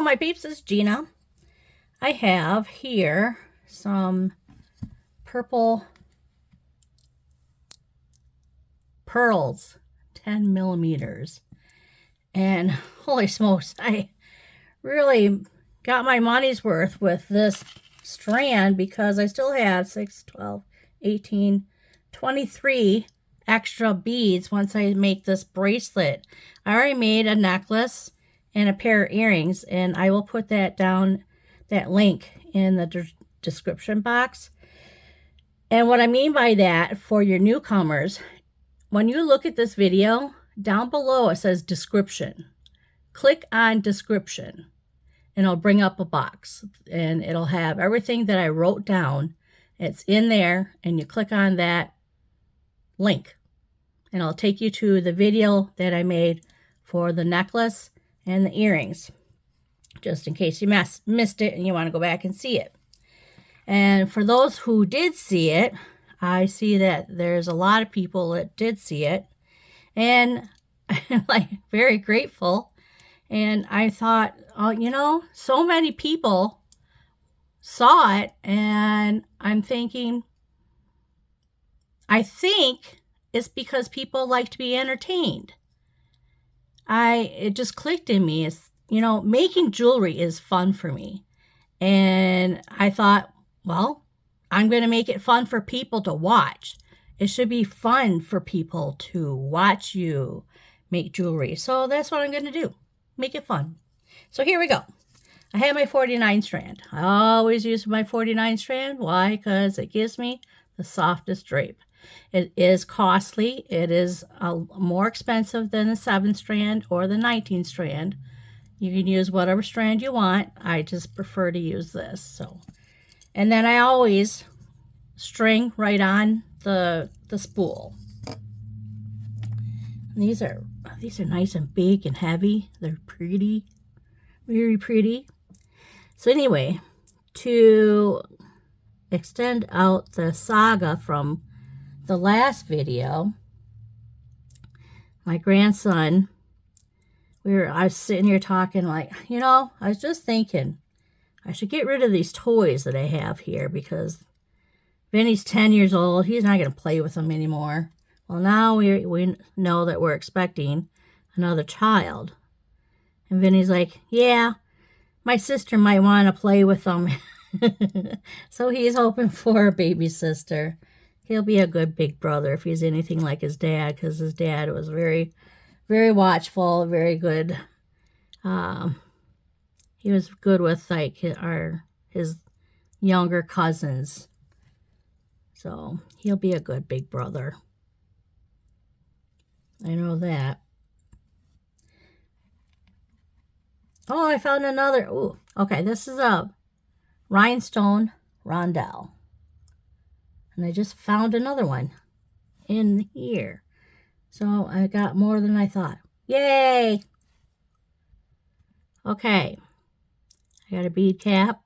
my peeps, it's Gina. I have here some purple pearls, 10 millimeters. And holy smokes, I really got my money's worth with this strand because I still have 6, 12, 18, 23 extra beads once I make this bracelet. I already made a necklace and a pair of earrings, and I will put that down, that link in the description box. And what I mean by that, for your newcomers, when you look at this video, down below it says description. Click on description and it'll bring up a box and it'll have everything that I wrote down. It's in there, and you click on that link and it'll take you to the video that I made for the necklace and the earrings, just in case you missed it and you want to go back and see it. And for those who did see it, I see that there's a lot of people that did see it, and I'm like very grateful. And I thought, oh, you know, so many people saw it, and I'm thinking, I think it's because people like to be entertained. It just clicked in me. It's, you know, making jewelry is fun for me. And I thought, well, I'm going to make it fun for people to watch. It should be fun for people to watch you make jewelry. So that's what I'm going to do. Make it fun. So here we go. I have my 49 strand. I always use my 49 strand. Why? Because it gives me the softest drape. It is costly. It is more expensive than the 7 strand or the 19 strand. You can use whatever strand you want. I just prefer to use this. So, and then I always string right on the spool. And these are nice and big and heavy. They're pretty, very pretty. So anyway, to extend out the saga from the last video, my grandson, I was sitting here talking like, you know, I was just thinking I should get rid of these toys that I have here because Vinny's 10 years old. He's not going to play with them anymore. Well, now we know that we're expecting another child. And Vinny's like, yeah, my sister might want to play with them. So he's hoping for a baby sister. He'll be a good big brother if he's anything like his dad, because his dad was very, very watchful, very good. He was good with like his younger cousins. So he'll be a good big brother. I know that. Oh, I found another. Ooh, okay, this is a rhinestone rondelle. And I just found another one in here. So I got more than I thought. Yay! Okay. I got a bead cap.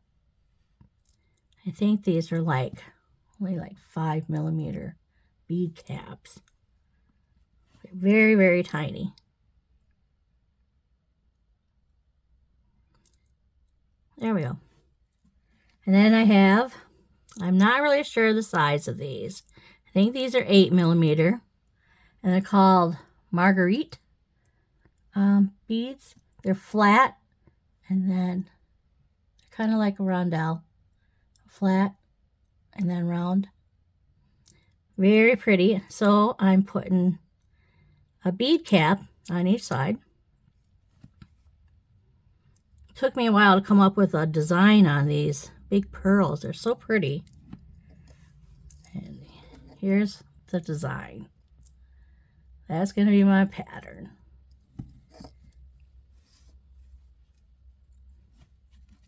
I think these are only like 5 millimeter bead caps. Very, very tiny. There we go. And then I'm not really sure the size of these. I think these are 8 millimeter. And they're called Marguerite beads. They're flat. And then they're kind of like a rondelle. Flat and then round. Very pretty. So I'm putting a bead cap on each side. It took me a while to come up with a design on these big pearls. They're so pretty. And here's the design. That's going to be my pattern.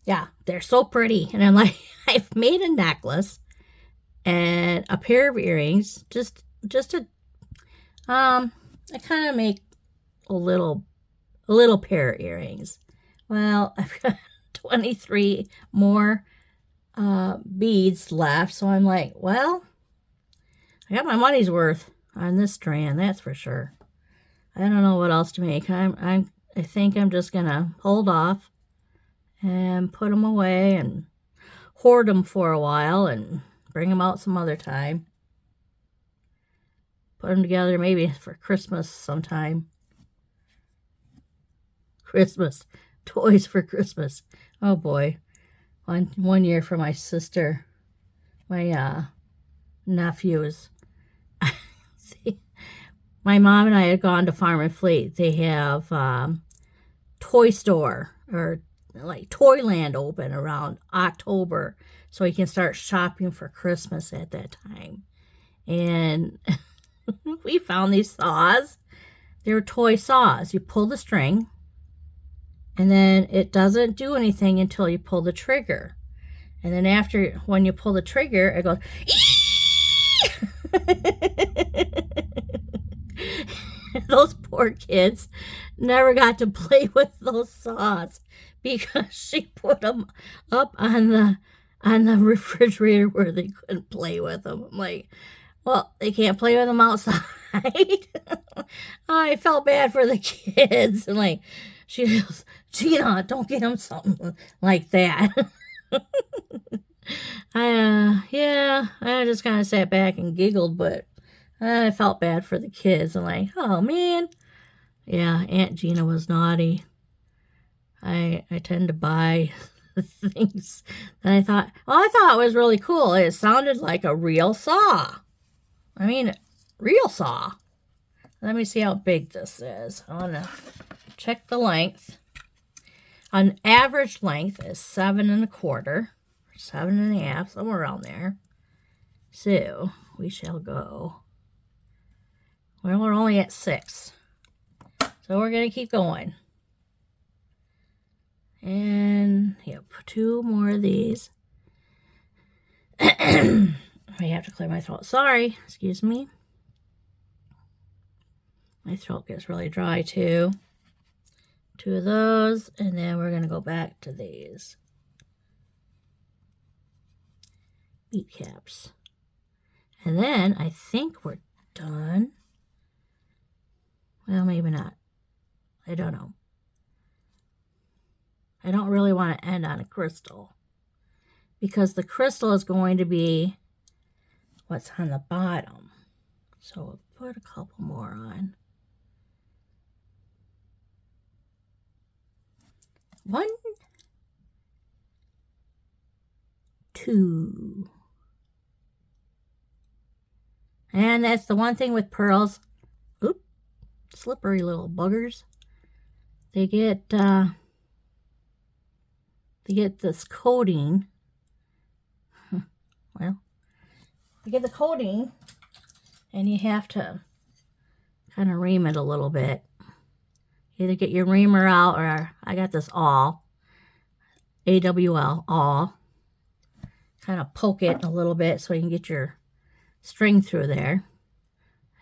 Yeah, they're so pretty. And I'm like, I've made a necklace and a pair of earrings. Just to, I kind of make a little pair of earrings. Well, I've got 23 more beads left. So I'm like, well, I got my money's worth on this strand, that's for sure. I don't know what else to make. I think I'm just gonna hold off and put them away and hoard them for a while and bring them out some other time. Put them together maybe for Christmas sometime. Christmas. Toys for Christmas. Oh boy. One year for my sister, my nephews. See, my mom and I had gone to Farm and Fleet. They have toy store or like Toyland open around October, so you can start shopping for Christmas at that time. And we found these saws. They're toy saws. You pull the string, and then it doesn't do anything until you pull the trigger. And then when you pull the trigger, it goes, those poor kids never got to play with those saws because she put them up on the refrigerator where they couldn't play with them. I'm like, well, they can't play with them outside. I felt bad for the kids. And like, she goes, Gina, don't get them something like that. I just kind of sat back and giggled, but I felt bad for the kids. I'm like, oh man, yeah, Aunt Gina was naughty. I tend to buy things that I thought it was really cool. It sounded like a real saw. I mean, real saw. Let me see how big this is. I want to check the length. An average length is 7 1/4, 7 1/2, somewhere around there. So we shall go. Well, we're only at 6, so we're going to keep going. And yep, 2 more of these. I have to clear my throat. Sorry, excuse me. My throat gets really dry too. 2 of those, and then we're going to go back to these bead caps. And then I think we're done. Well, maybe not. I don't know. I don't really want to end on a crystal because the crystal is going to be what's on the bottom. So we'll put a couple more on. 1, 2. And that's the one thing with pearls. Oop, slippery little buggers. They get this coating. Well, you get the coating, and you have to kind of ream it a little bit. Either get your reamer out, or I got this awl, AWL, awl. Kind of poke it a little bit so you can get your string through there.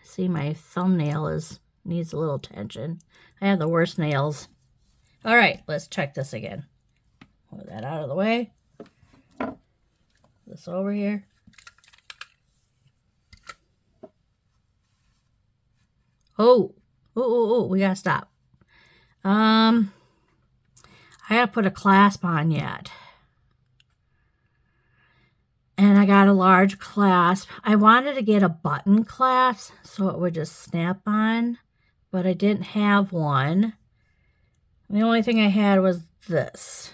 See, my thumbnail needs a little tension. I have the worst nails. All right, let's check this again. Move that out of the way. This over here. Oh, we gotta stop. I gotta put a clasp on yet. And I got a large clasp. I wanted to get a button clasp so it would just snap on, but I didn't have one. The only thing I had was this.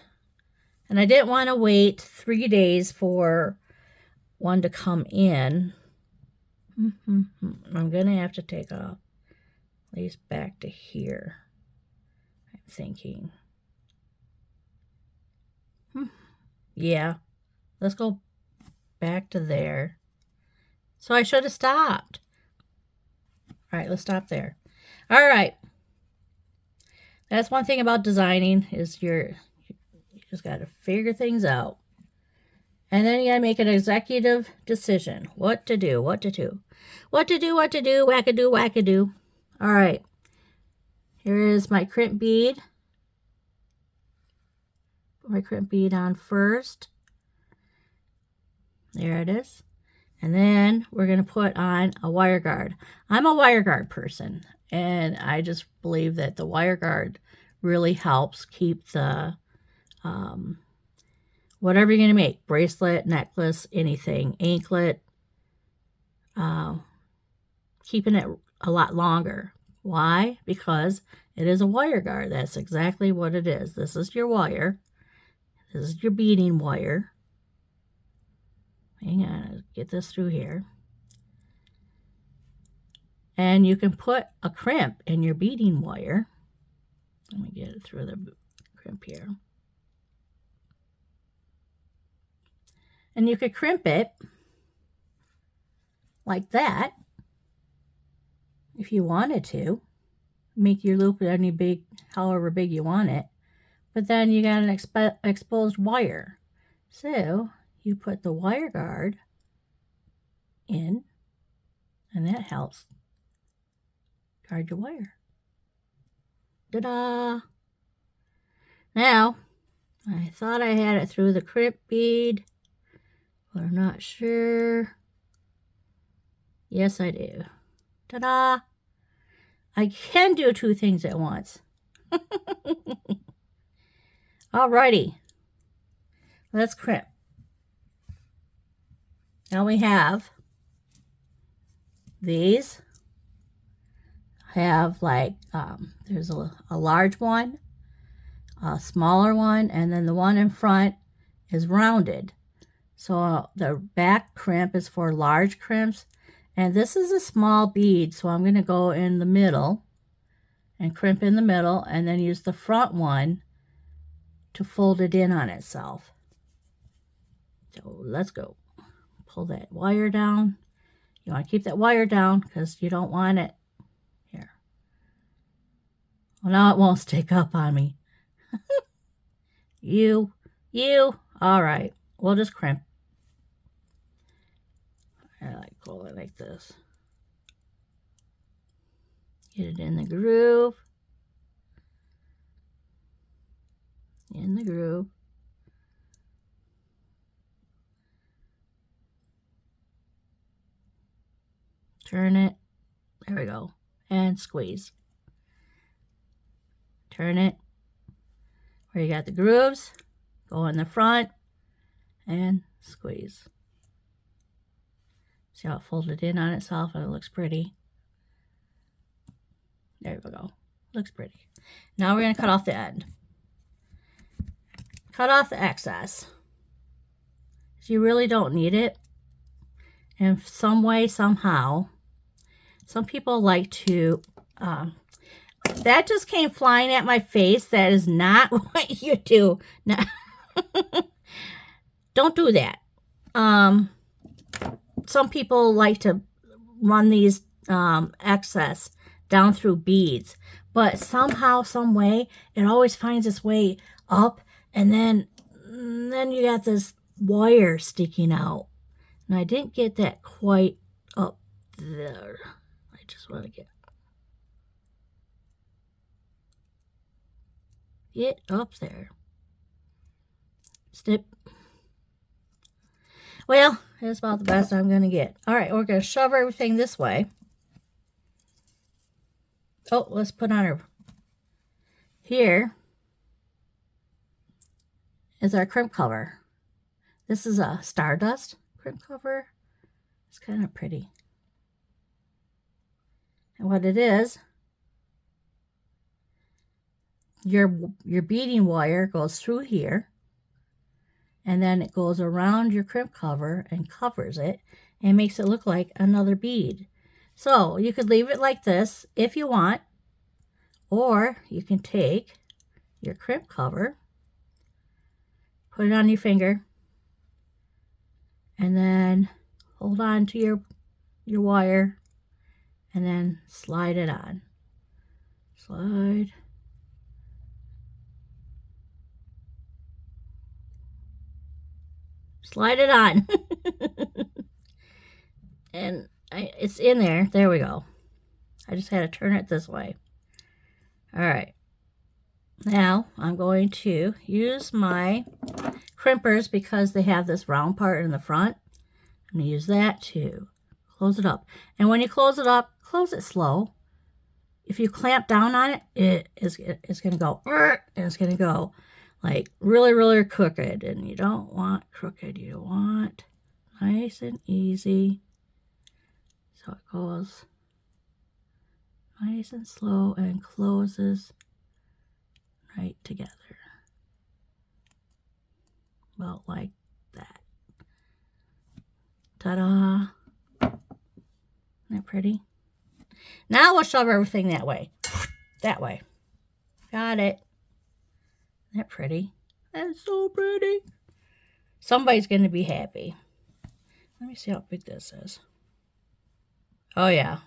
And I didn't want to wait 3 days for one to come in. I'm going to have to take off at least back to here, I'm thinking. Yeah, let's go back to there. So I should have stopped. All right, let's stop there. All right. That's one thing about designing is you just got to figure things out. And then you got to make an executive decision. What to do, what to do. What to do, wackadoo, wackadoo. All right. Here is my crimp bead. Put my crimp bead on first. There it is. And then we're going to put on a wire guard. I'm a wire guard person, and I just believe that the wire guard really helps keep the whatever you're going to make, bracelet, necklace, anything, anklet, keeping it a lot longer. Why? Because it is a wire guard. That's exactly what it is. This is your wire. This is your beading wire. Hang on, I'll get this through here. And you can put a crimp in your beading wire. Let me get it through the crimp here. And you could crimp it like that if you wanted to. Make your loop any big, however big you want it. But then you got an exposed wire. So you put the wire guard in, and that helps guard your wire. Ta-da! Now, I thought I had it through the crimp bead, but I'm not sure. Yes, I do. Ta-da! I can do two things at once. Alrighty. Let's crimp. Now we have these. Have like, there's a large one, a smaller one, and then the one in front is rounded. So the back crimp is for large crimps. And this is a small bead, so I'm going to go in the middle and crimp in the middle and then use the front one to fold it in on itself. So let's go. Pull that wire down. You want to keep that wire down because you don't want it here. Well, now it won't stick up on me. You. All right, we'll just crimp. I like pull it like this. Get it in the groove. In the groove. Turn it. There we go. And squeeze. Turn it. Where you got the grooves, go in the front and squeeze. See how it folded in on itself and it looks pretty? There we go. Looks pretty. Now we're going to cut off the end. Cut off the excess. You really don't need it. In some way, somehow, some people like to... that just came flying at my face. That is not what you do. No. Don't do that. Some people like to run these excess down through beads, but somehow, some way, it always finds its way up, and then you got this wire sticking out. And I didn't get that quite up there. I just want to get up there. Snip. Well, that's about the best I'm going to get. All right, we're going to shove everything this way. Oh, let's put on our... Here is our crimp cover. This is a Stardust crimp cover. It's kind of pretty. And what it is, your beading wire goes through here, and then it goes around your crimp cover and covers it and makes it look like another bead. So you could leave it like this if you want, or you can take your crimp cover, put it on your finger, and then hold on to your wire and then slide it on. Slide. Slide it on. And it's in there. There we go. I just had to turn it this way. All right. Now I'm going to use my crimpers because they have this round part in the front. I'm going to use that to close it up. And when you close it up, close it slow. If you clamp down on it, it's going to go, and it's going to go like really, really crooked. And you don't want crooked. You want nice and easy. So it goes nice and slow and closes right together. About like that. Ta-da! Isn't that pretty? Now we'll shove everything that way. That way. Got it. Isn't that pretty? That's so pretty. Somebody's going to be happy. Let me see how big this is. Oh, yeah.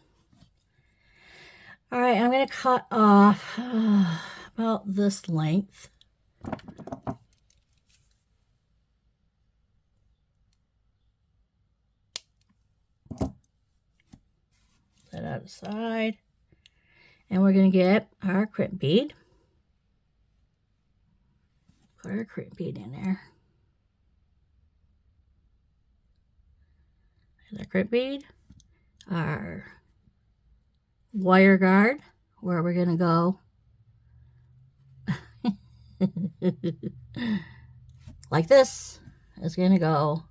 All right, I'm going to cut off about this length. Set that aside. And we're going to get our crimp bead. Put our crimp bead in there. There's our crimp bead. Our wire guard, where we're going to go like this. It's going to go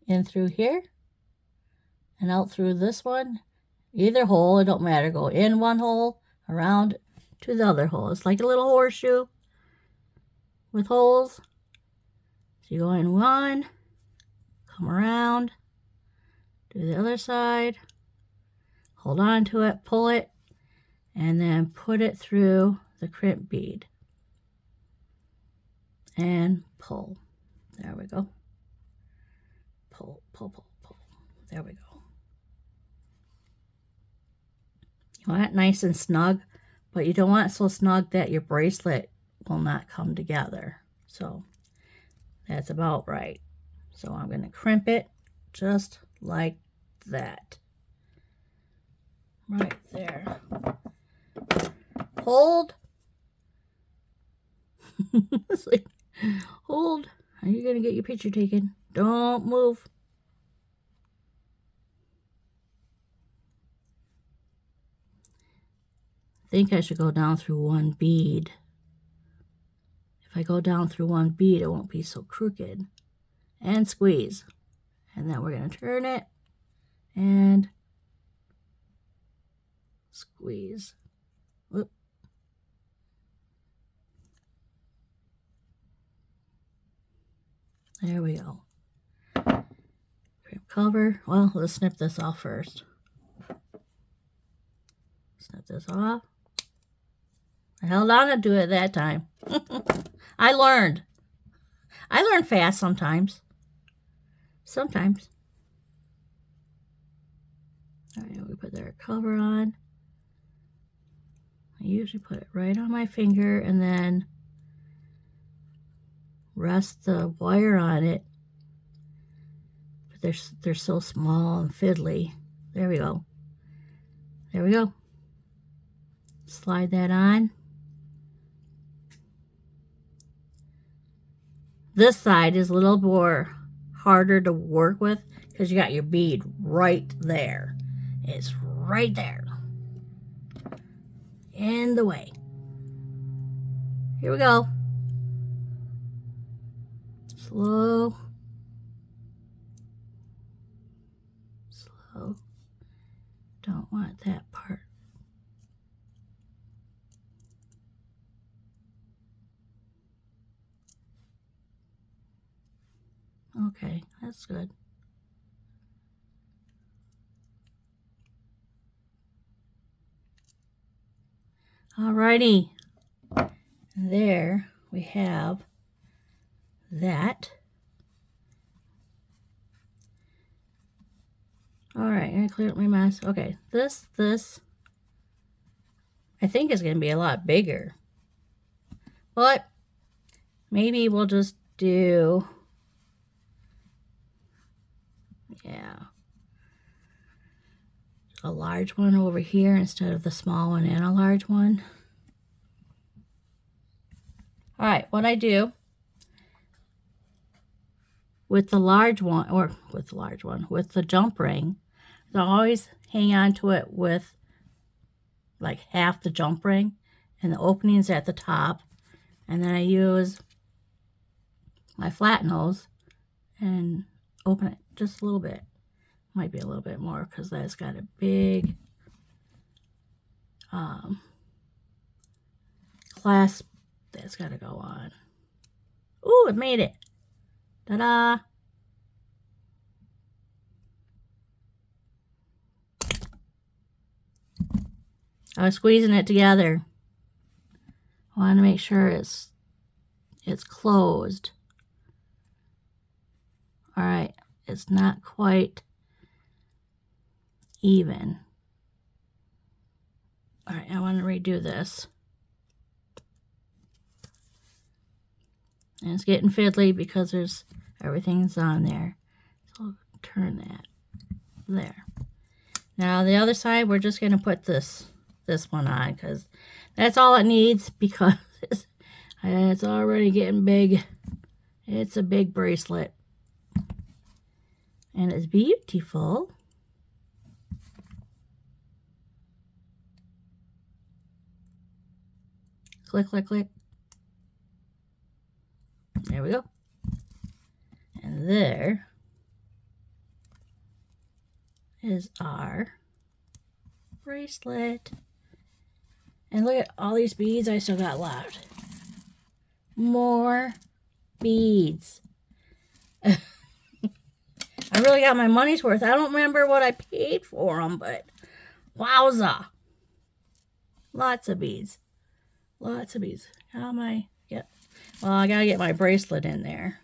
in through here and out through this one. Either hole, it don't matter. Go in one hole, around to the other hole. It's like a little horseshoe with holes. So you go in one, come around, do the other side, hold on to it, pull it, and then put it through the crimp bead. And pull. There we go. Pull, pull, pull, pull. There we go. You want it nice and snug, but you don't want it so snug that your bracelet will not come together. So that's about right. So I'm going to crimp it just like that. Right there. Hold. Hold. Are you going to get your picture taken? Don't move. I think I should go down through one bead. If I go down through one bead, it won't be so crooked. And squeeze. And then we're going to turn it and squeeze. Whoop. There we go. Crimp cover. Well, let's snip this off first. Snip this off. I held on to do it that time. I learned. I learn fast sometimes. Sometimes. All right, we put their cover on. I usually put it right on my finger and then rest the wire on it. But they're so small and fiddly. There we go. There we go. Slide that on. This side is a little more harder to work with because you got your bead right there. It's right there. In the way. Here we go. Slow. Slow. Don't want that part. Okay, that's good. Alrighty. There we have that. Alright, I'm going to clear up my mess. Okay, this I think is going to be a lot bigger. But maybe we'll just do, yeah, a large one over here instead of the small one and a large one. All right, what I do with the large one, or with the large one, with the jump ring, I always hang on to it with like half the jump ring and the opening's at the top. And then I use my flat nose and open it just a little bit. Might be a little bit more because that's got a big clasp that's got to go on. Ooh, it made it. Ta-da! I was squeezing it together. I want to make sure it's closed. All right, it's not quite even. All right, I want to redo this. And it's getting fiddly because everything's on there. So I'll turn that there. Now the other side, we're just going to put this one on because that's all it needs, because it's already getting big. It's a big bracelet. And it's beautiful. Click, click, click. There we go. And there is our bracelet. And look at all these beads I still got left. More beads. I really got my money's worth. I don't remember what I paid for them, but wowza. Lots of beads. Lots of beads. How am I? Yep. Well, I gotta get my bracelet in there.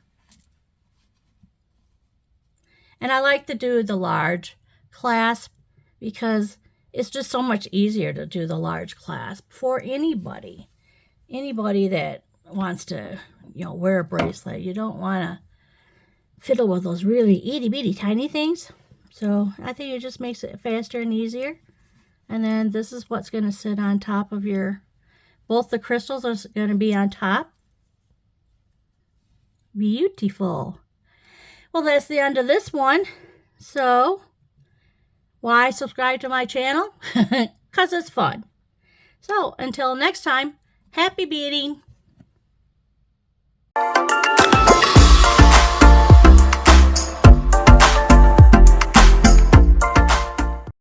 And I like to do the large clasp because it's just so much easier to do the large clasp for anybody. Anybody that wants to, wear a bracelet. You don't want to fiddle with those really itty bitty tiny things. So I think it just makes it faster and easier. And then this is what's going to sit on top of both the crystals are going to be on top. Beautiful. Well, that's the end of this one. So why subscribe to my channel? Because it's fun. So until next time, happy beading.